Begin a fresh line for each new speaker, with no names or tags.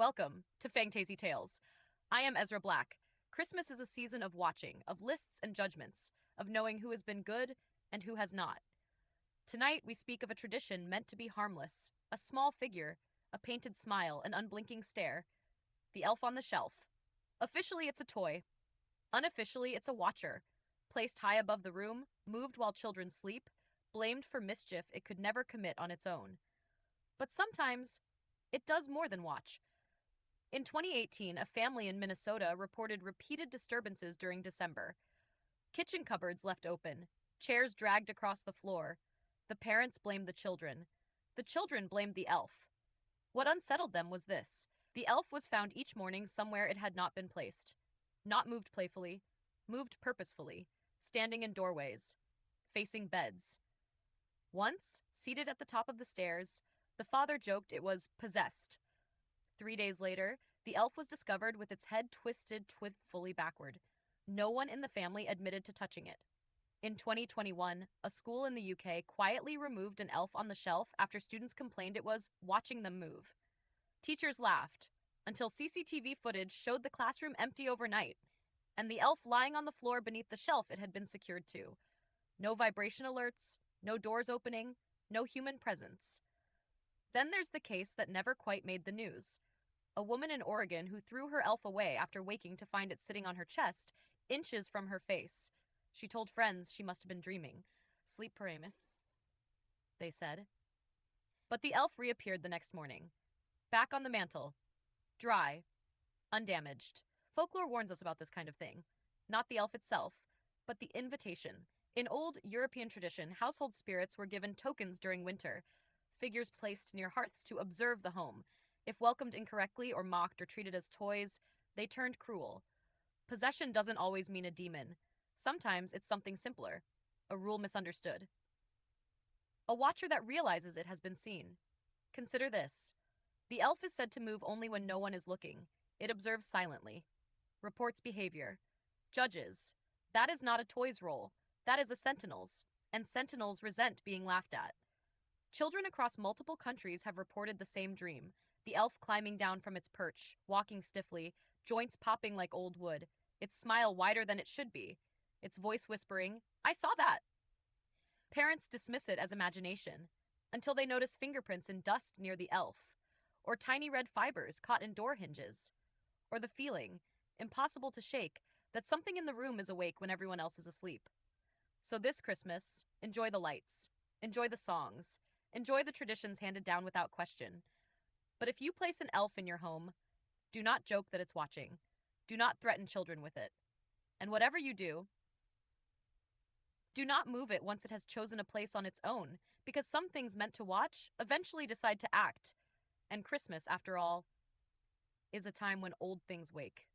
Welcome to Fangtasy Tales. I am Ezra Black. Christmas is a season of watching, of lists and judgments, of knowing who has been good and who has not. Tonight, we speak of a tradition meant to be harmless, a small figure, a painted smile, an unblinking stare, the elf on the shelf. Officially, it's a toy. Unofficially, it's a watcher, placed high above the room, moved while children sleep, blamed for mischief it could never commit on its own. But sometimes, it does more than watch. In 2018, a family in Minnesota reported repeated disturbances during December. Kitchen cupboards left open, chairs dragged across the floor. The parents blamed the children. The children blamed the elf. What unsettled them was this: the elf was found each morning somewhere it had not been placed. Not moved playfully, moved purposefully, standing in doorways, facing beds. Once, seated at the top of the stairs, the father joked it was possessed. 3 days later, the elf was discovered with its head twisted fully backward. No one in the family admitted to touching it. In 2021, a school in the UK quietly removed an elf on the shelf after students complained it was watching them move. Teachers laughed, until CCTV footage showed the classroom empty overnight, and the elf lying on the floor beneath the shelf it had been secured to. No vibration alerts, no doors opening, no human presence. Then there's the case that never quite made the news. A woman in Oregon who threw her elf away after waking to find it sitting on her chest, inches from her face. She told friends she must have been dreaming. Sleep paralysis, they said. But the elf reappeared the next morning, back on the mantel, dry, undamaged. Folklore warns us about this kind of thing. Not the elf itself, but the invitation. In old European tradition, household spirits were given tokens during winter, figures placed near hearths to observe the home. If welcomed incorrectly or mocked or treated as toys, they turned cruel. Possession doesn't always mean a demon. Sometimes it's something simpler, a rule misunderstood. A watcher that realizes it has been seen. Consider this. The elf is said to move only when no one is looking. It observes silently, reports behavior, judges. That is not a toy's role. That is a sentinel's, and sentinels resent being laughed at. Children across multiple countries have reported the same dream: the elf climbing down from its perch, walking stiffly, joints popping like old wood, its smile wider than it should be, its voice whispering, "I saw that." Parents dismiss it as imagination, until they notice fingerprints in dust near the elf, or tiny red fibers caught in door hinges, or the feeling, impossible to shake, that something in the room is awake when everyone else is asleep. So this Christmas, enjoy the lights, enjoy the songs, enjoy the traditions handed down without question. But if you place an elf in your home, do not joke that it's watching. Do not threaten children with it. And whatever you do not move it once it has chosen a place on its own, because some things meant to watch eventually decide to act. And Christmas, after all, is a time when old things wake.